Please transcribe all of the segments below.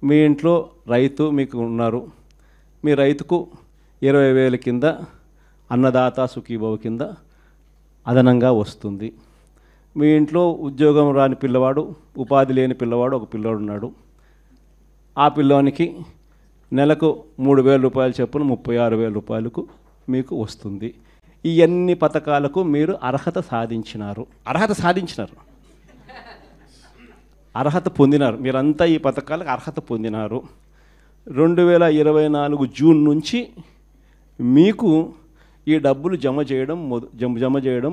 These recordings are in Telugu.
మీ ఇంట్లో రైతు మీకు ఉన్నారు, మీ రైతుకు 20,000 కింద అన్నదాత సుఖీభవ కింద అదనంగా వస్తుంది. మీ ఇంట్లో ఉద్యోగం రాని పిల్లవాడు, ఉపాధి లేని పిల్లవాడు ఒక పిల్లవాడు ఉన్నాడు. ఆ పిల్లవానికి నెలకు 3,000 రూపాయలు చొప్పున 36,000 రూపాయలకు మీకు వస్తుంది. ఈ అన్ని పథకాలకు మీరు అర్హత సాధించినారు, అర్హత పొందినారు. మీరంతా ఈ పథకాలకు అర్హత పొందినారు. 2024 జూన్ నుంచి మీకు ఈ డబ్బులు జమ చేయడం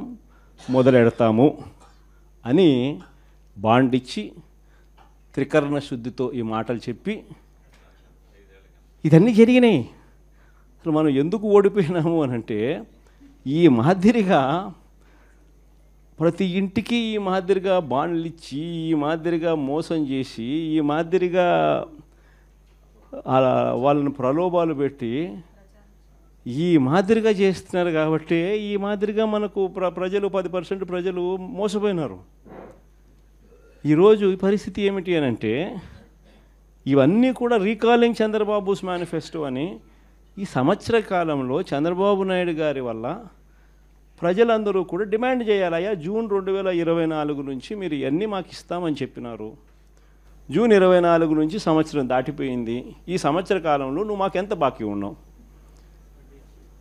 మొదలెడతాము అని బాండ్ ఇచ్చి త్రికరణ శుద్ధితో ఈ మాటలు చెప్పి ఇదన్నీ జరిగినాయి. అసలు మనం ఎందుకు ఓడిపోయినాము అని అంటే, ఈ మాదిరిగా ప్రతి ఇంటికి ఈ మాదిరిగా బాండ్లు ఇచ్చి, ఈ మాదిరిగా మోసం చేసి, ఈ మాదిరిగా వాళ్ళని ప్రలోభాలు పెట్టి ఈ మాదిరిగా చేస్తున్నారు. కాబట్టి ఈ మాదిరిగా మనకు ప్రజలు 10% ప్రజలు మోసపోయినారు. ఈరోజు ఈ పరిస్థితి ఏమిటి అని అంటే, ఇవన్నీ కూడా రీకాలింగ్ చంద్రబాబుస్ మేనిఫెస్టో అని ఈ సంవత్సర కాలంలో చంద్రబాబు నాయుడు గారి వల్ల ప్రజలందరూ కూడా డిమాండ్ చేయాలయ్యా, జూన్ 2024 నుంచి మీరు ఇవన్నీ మాకు ఇస్తామని చెప్పినారు. జూన్ 24 నుంచి సంవత్సరం దాటిపోయింది. ఈ సంవత్సర కాలంలో నువ్వు మాకు ఎంత బాకీ ఉన్నావు,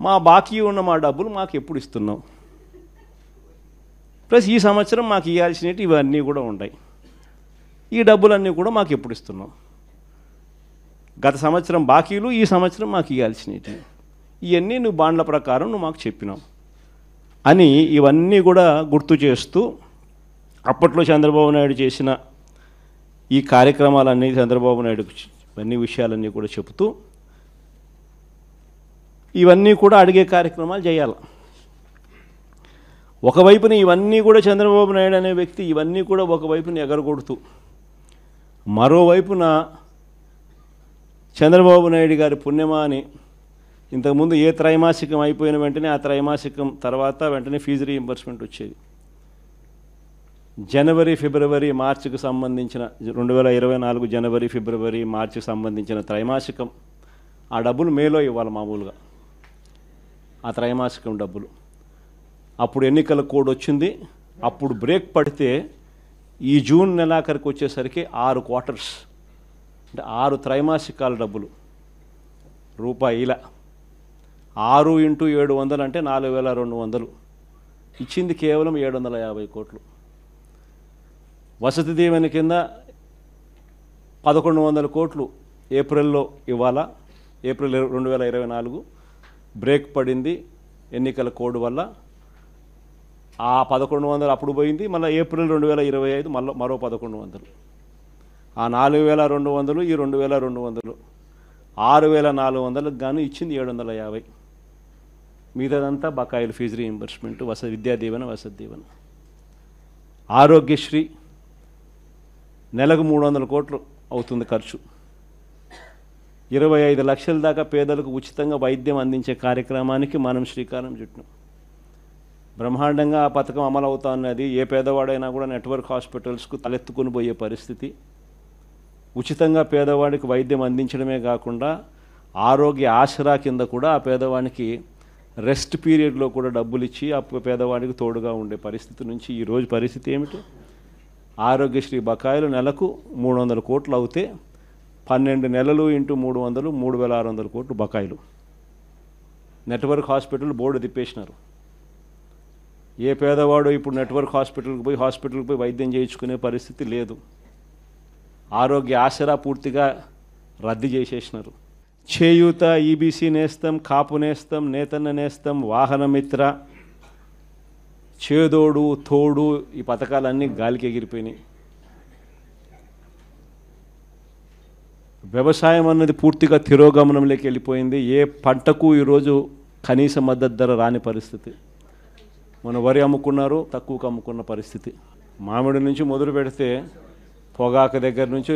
మా బాకీ ఉన్న మా డబ్బులు మాకు ఎప్పుడు ఇస్తున్నావు, ప్లస్ ఈ సంవత్సరం మాకు ఇవ్వాల్సినవి ఇవన్నీ కూడా ఉంటాయి, ఈ డబ్బులన్నీ కూడా మాకు ఎప్పుడు ఇస్తున్నావు, గత సంవత్సరం బాకీలు ఈ సంవత్సరం మాకు ఇవ్వాల్సినవి ఇవన్నీ నువ్వు బాండ్ల ప్రకారం నువ్వు మాకు చెప్పినావు అని ఇవన్నీ కూడా గుర్తు చేస్తూ అప్పట్లో చంద్రబాబు నాయుడు చేసిన ఈ కార్యక్రమాలన్నీ చంద్రబాబు నాయుడు అన్ని విషయాలన్నీ కూడా చెబుతూ ఇవన్నీ కూడా అడిగే కార్యక్రమాలు చేయాలి. ఒకవైపున ఇవన్నీ కూడా చంద్రబాబు నాయుడు అనే వ్యక్తి ఇవన్నీ కూడా ఒకవైపున ఎగరగొడుతూ, మరోవైపున చంద్రబాబు నాయుడు గారి పుణ్యమా అని ఇంతకుముందు ఏ త్రైమాసికం అయిపోయిన వెంటనే ఆ త్రైమాసికం తర్వాత వెంటనే ఫీజు రీయింబర్స్మెంట్ వచ్చేది. జనవరి ఫిబ్రవరి మార్చికి సంబంధించిన 2024 జనవరి ఫిబ్రవరి మార్చికి సంబంధించిన త్రైమాసికం ఆ డబ్బులు మేలో ఇవ్వాలి మామూలుగా, ఆ త్రైమాసికం డబ్బులు. అప్పుడు ఎన్నికల కోడ్ వచ్చింది. అప్పుడు బ్రేక్ పడితే ఈ జూన్ నెలాఖరికి వచ్చేసరికి 6 క్వార్టర్స్ అంటే 6 త్రైమాసికాల డబ్బులు రూపాయిల 6 × 700 అంటే 4,200 ఇచ్చింది కేవలం 750 కోట్లు. వసతి దీవెన కింద 1,100 కోట్లు ఏప్రిల్లో ఇవ్వాలా. ఏప్రిల్ 2024 బ్రేక్ పడింది ఎన్నికల కోడ్ వల్ల. ఆ 1,100 అప్పుడు పోయింది. మళ్ళీ ఏప్రిల్ 2025 మరో 1,100. ఆ 4,200 ఈ 2,200 6,400కు గాను ఇచ్చింది 750. మిగతాదంతా బకాయిలు, ఫీజు రీయింబర్స్మెంట్, విద్యా దీవెన, వసతి దీవెన. ఆరోగ్యశ్రీ నెలకు 300 కోట్లు అవుతుంది ఖర్చు. 25 లక్షల దాకా పేదలకు ఉచితంగా వైద్యం అందించే కార్యక్రమానికి మనం శ్రీకారం చుట్టాం. బ్రహ్మాండంగా ఆ పథకం అమలు అవుతా ఉన్నది. ఏ పేదవాడైనా కూడా నెట్వర్క్ హాస్పిటల్స్కు తలెత్తుకుని పోయే పరిస్థితి. ఉచితంగా పేదవాడికి వైద్యం అందించడమే కాకుండా ఆరోగ్య ఆసరా కింద కూడా ఆ పేదవాడికి రెస్ట్ పీరియడ్లో కూడా డబ్బులు ఇచ్చి ఆ పేదవాడికి తోడుగా ఉండే పరిస్థితి నుంచి ఈరోజు పరిస్థితి ఏమిటి? ఆరోగ్యశ్రీ బకాయిలు నెలకు 300 కోట్లు అవుతే 12 నెలలు × 300 3,600 కోట్లు బకాయిలు. నెట్వర్క్ హాస్పిటల్ బోర్డు తిప్పేసినారు. ఏ పేదవాడు ఇప్పుడు నెట్వర్క్ హాస్పిటల్కి పోయి వైద్యం చేయించుకునే పరిస్థితి లేదు. ఆరోగ్య ఆసరా పూర్తిగా రద్దు చేసేసినారు. చేయూత, ఈబీసీ నేస్తం, కాపు నేస్తం, నేతన్న నేస్తం, వాహనమిత్ర, చేదోడు తోడు ఈ పథకాలన్నీ గాలికి ఎగిరిపోయినాయి. వ్యవసాయం అన్నది పూర్తిగా తిరోగమనంలోకి వెళ్ళిపోయింది. ఏ పంటకు ఈరోజు కనీస మద్దతు ధర రాని పరిస్థితి. మన వరి అమ్ముకున్నారు, తక్కువకు అమ్ముకున్న పరిస్థితి. మామిడి నుంచి మొదలు పెడితే పొగాకు దగ్గర నుంచి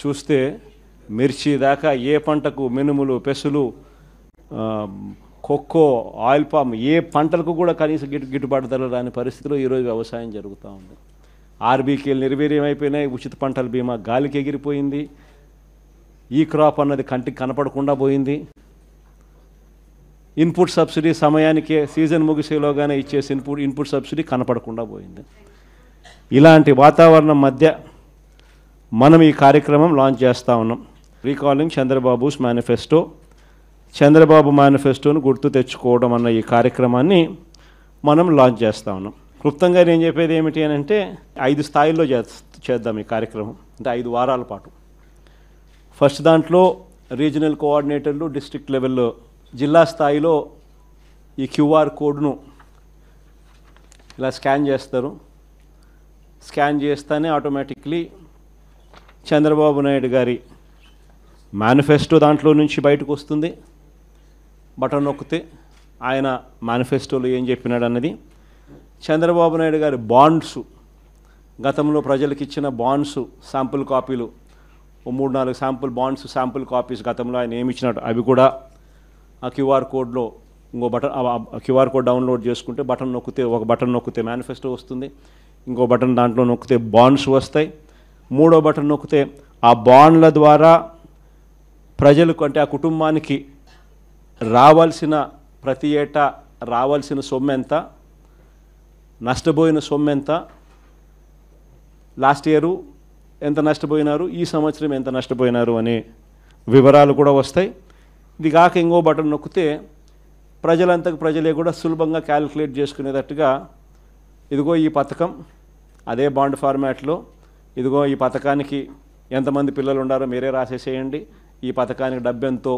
చూస్తే మిర్చి దాకా ఏ పంటకు, మినుములు, పెసులు, కొక్కో, ఆయిల్ పామ్ ఏ పంటలకు కూడా కనీస గిట్టుబాటు ధర రాని పరిస్థితిలో ఈరోజు వ్యవసాయం జరుగుతూ ఉంది. ఆర్బీకేలు నిర్వీర్యం అయిపోయినాయి. ఉచిత పంటల బీమా గాలికి ఎగిరిపోయింది. ఈ క్రాప్ అన్నది కంటికి కనపడకుండా పోయింది. ఇన్పుట్ సబ్సిడీ సమయానికే సీజన్ ముగిసేలోగానే ఇచ్చేసి ఇన్పుట్ సబ్సిడీ కనపడకుండా పోయింది. ఇలాంటి వాతావరణం మధ్య మనం ఈ కార్యక్రమం లాంచ్ చేస్తూ ఉన్నాం. రీకాలింగ్ చంద్రబాబుస్ మేనిఫెస్టో, చంద్రబాబు మేనిఫెస్టోను గుర్తు తెచ్చుకోవడం అన్న ఈ కార్యక్రమాన్ని మనం లాంచ్ చేస్తూ ఉన్నాం. క్లుప్తంగా నేను చెప్పేది ఏమిటి అని అంటే 5 స్థాయిల్లో చేద్దాం ఈ కార్యక్రమం, అంటే 5 వారాల పాటు. ఫస్ట్ దాంట్లో రీజనల్ కోఆర్డినేటర్లు డిస్ట్రిక్ట్ లెవెల్లో జిల్లా స్థాయిలో ఈ క్యూఆర్ కోడ్ను ఇలా స్కాన్ చేస్తారు. స్కాన్ చేస్తేనే ఆటోమేటిక్లీ చంద్రబాబు నాయుడు గారి మేనిఫెస్టో దాంట్లో నుంచి బయటకు వస్తుంది. బటన్ నొక్కితే ఆయన మేనిఫెస్టోలో ఏం చెప్పినాడు అన్నది, చంద్రబాబు నాయుడు గారి బాండ్స్, గతంలో ప్రజలకు ఇచ్చిన బాండ్స్ శాంపుల్ కాపీలు, 3-4 శాంపుల్ బాండ్స్ శాంపుల్ కాపీస్ గతంలో ఆయన ఏమి ఇచ్చినాడు అవి కూడా ఆ క్యూఆర్ కోడ్లో ఇంకో బటన్, క్యూఆర్ కోడ్ డౌన్లోడ్ చేసుకుంటే ఒక బటన్ నొక్కితే మేనిఫెస్టో వస్తుంది, ఇంకో బటన్ దాంట్లో నొక్కితే బాండ్స్ వస్తాయి, మూడో బటన్ నొక్కితే ఆ బాండ్ల ద్వారా ప్రజలకు, అంటే ఆ కుటుంబానికి రావాల్సిన ప్రతి ఏటా రావాల్సిన సొమ్ము ఎంత, నష్టపోయిన సొమ్ము ఎంత, లాస్ట్ ఇయరు ఎంత నష్టపోయినారు, ఈ సంవత్సరం ఎంత నష్టపోయినారు అనే వివరాలు కూడా వస్తాయి. ఇది కాక ఇంకో బటన్ నొక్కితే ప్రజలంతకు ప్రజలే కూడా సులభంగా క్యాలిక్యులేట్ చేసుకునేటట్టుగా, ఇదిగో ఈ పథకం అదే బాండ్ ఫార్మాట్లో, ఇదిగో ఈ పథకానికి ఎంతమంది పిల్లలు ఉండారో మీరే రాసేసేయండి, ఈ పథకానికి డబ్బు ఎంతో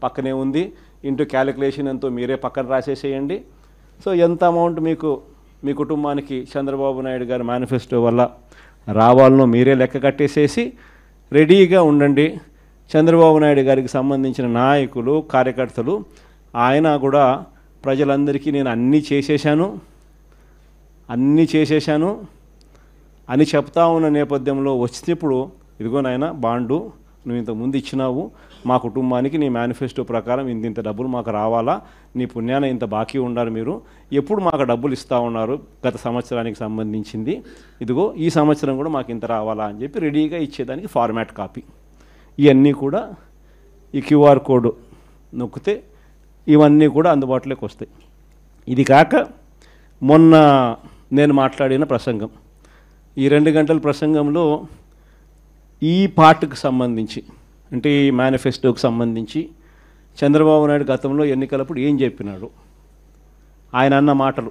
పక్కనే ఉంది, ఇంటూ క్యాలిక్యులేషన్ ఎంతో మీరే పక్కన రాసేసేయండి. సో ఎంత అమౌంట్ మీకు మీ కుటుంబానికి చంద్రబాబు నాయుడు గారి మేనిఫెస్టో వల్ల రావాలనో మీరే లెక్క కట్టేసేసి రెడీగా ఉండండి. చంద్రబాబు నాయుడు గారికి సంబంధించిన నాయకులు, కార్యకర్తలు, ఆయన కూడా ప్రజలందరికీ నేను అన్నీ చేసేశాను అని చెప్తా ఉన్న నేపథ్యంలో వచ్చినప్పుడు, ఇదిగో నాయన బాండు నువ్వు ఇంత ముందు ఇచ్చినావు, మా కుటుంబానికి నీ మేనిఫెస్టో ప్రకారం ఇంత డబ్బులు మాకు రావాలా, నీ పుణ్యాన ఇంత బాకీ ఉండాలి, మీరు ఎప్పుడు మాకు డబ్బులు ఇస్తూ ఉన్నారు గత సంవత్సరానికి సంబంధించింది, ఇదిగో ఈ సంవత్సరం కూడా మాకు ఇంత రావాలా అని చెప్పి రెడీగా ఇచ్చేదానికి ఫార్మాట్ కాపీ. ఇవన్నీ కూడా ఈ క్యూఆర్ కోడ్ నొక్కితే ఇవన్నీ కూడా అందుబాటులోకి వస్తాయి. ఇది కాక మొన్న నేను మాట్లాడిన ప్రసంగం, ఈ 2 గంటల ప్రసంగంలో ఈ పార్ట్కి సంబంధించి, అంటే ఈ మేనిఫెస్టోకి సంబంధించి చంద్రబాబు నాయుడు గతంలో ఎన్నికలప్పుడు ఏం చెప్పినాడు, ఆయన అన్న మాటలు,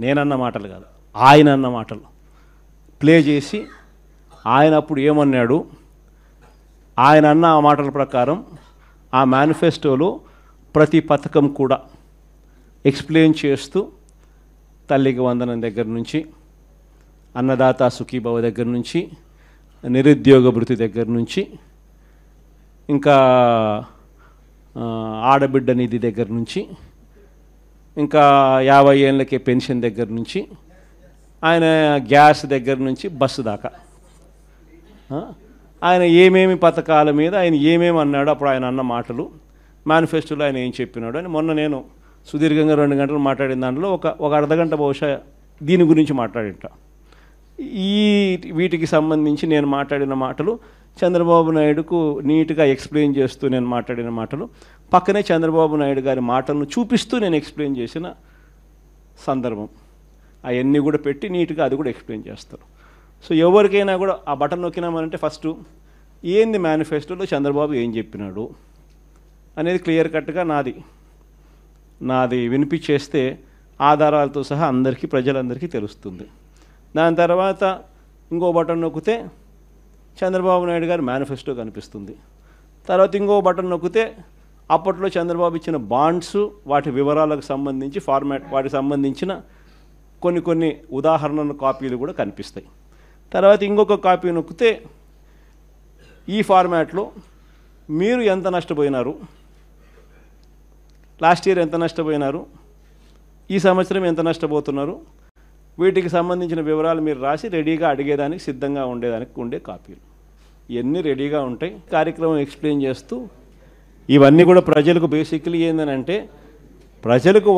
నేనన్న మాటలు కాదు, ఆయన అన్న మాటలు ప్లే చేసి ఆయన అప్పుడు ఏమన్నాడు, ఆయన అన్న ఆ మాటల ప్రకారం ఆ మేనిఫెస్టోలో ప్రతి పథకం కూడా ఎక్స్ప్లెయిన్ చేస్తూ, తల్లికి వందనం దగ్గర నుంచి, అన్నదాత సుఖీభవ దగ్గర నుంచి, నిరుద్యోగ భృతి దగ్గర నుంచి, ఇంకా ఆడబిడ్డ నిధి దగ్గర నుంచి, ఇంకా 50 ఏళ్ళకే పెన్షన్ దగ్గర నుంచి, ఆయన గ్యాస్ దగ్గర నుంచి బస్సు దాకా ఆయన ఏమేమి పథకాల మీద ఆయన ఏమేమి అన్నాడు, అప్పుడు ఆయన అన్న మాటలు, మేనిఫెస్టోలో ఆయన ఏం చెప్పినాడు అని మొన్న నేను సుదీర్ఘంగా 2 గంటలు మాట్లాడిన దాంట్లో ఒక అర్ధగంట బహుశా దీని గురించి మాట్లాడింట. వీటికి సంబంధించి నేను మాట్లాడిన మాటలు చంద్రబాబు నాయుడుకు నీట్గా ఎక్స్ప్లెయిన్ చేస్తూ నేను మాట్లాడిన మాటలు, పక్కనే చంద్రబాబు నాయుడు గారి మాటలను చూపిస్తూ నేను ఎక్స్ప్లెయిన్ చేసిన సందర్భం, అవన్నీ కూడా పెట్టి నీట్గా అది కూడా ఎక్స్ప్లెయిన్ చేస్తారు. సో ఎవరికైనా కూడా ఆ బటన్ నొక్కినామనంటే ఫస్ట్ ఏంది మేనిఫెస్టోలో చంద్రబాబు ఏం చెప్పినాడు అనేది క్లియర్ కట్గా నాది వినిపించేస్తే ఆధారాలతో సహా అందరికీ, ప్రజలందరికీ తెలుస్తుంది. దాని తర్వాత ఇంకో బటన్ నొక్కితే చంద్రబాబు నాయుడు గారి మేనిఫెస్టో కనిపిస్తుంది. తర్వాత ఇంకో బటన్ నొక్కితే అప్పట్లో చంద్రబాబు ఇచ్చిన బాండ్స్, వాటి వివరాలకు సంబంధించి వాటికి సంబంధించిన కొన్ని ఉదాహరణల కాపీలు కూడా కనిపిస్తాయి. తర్వాత ఇంకొక కాపీ నొక్కితే ఈ ఫార్మాట్లో మీరు ఎంత నష్టపోయినారు, లాస్ట్ ఇయర్ ఎంత నష్టపోయినారు, ఈ సంవత్సరం ఎంత నష్టపోతున్నారు, వీటికి సంబంధించిన వివరాలు మీరు రాసి రెడీగా అడిగేదానికి సిద్ధంగా ఉండే కాపీలు ఇవన్నీ రెడీగా ఉంటాయి. కార్యక్రమం ఎక్స్ప్లెయిన్ చేస్తూ ఇవన్నీ కూడా ప్రజలకు బేసిక్లీ ఏంటంటే ప్రజలకు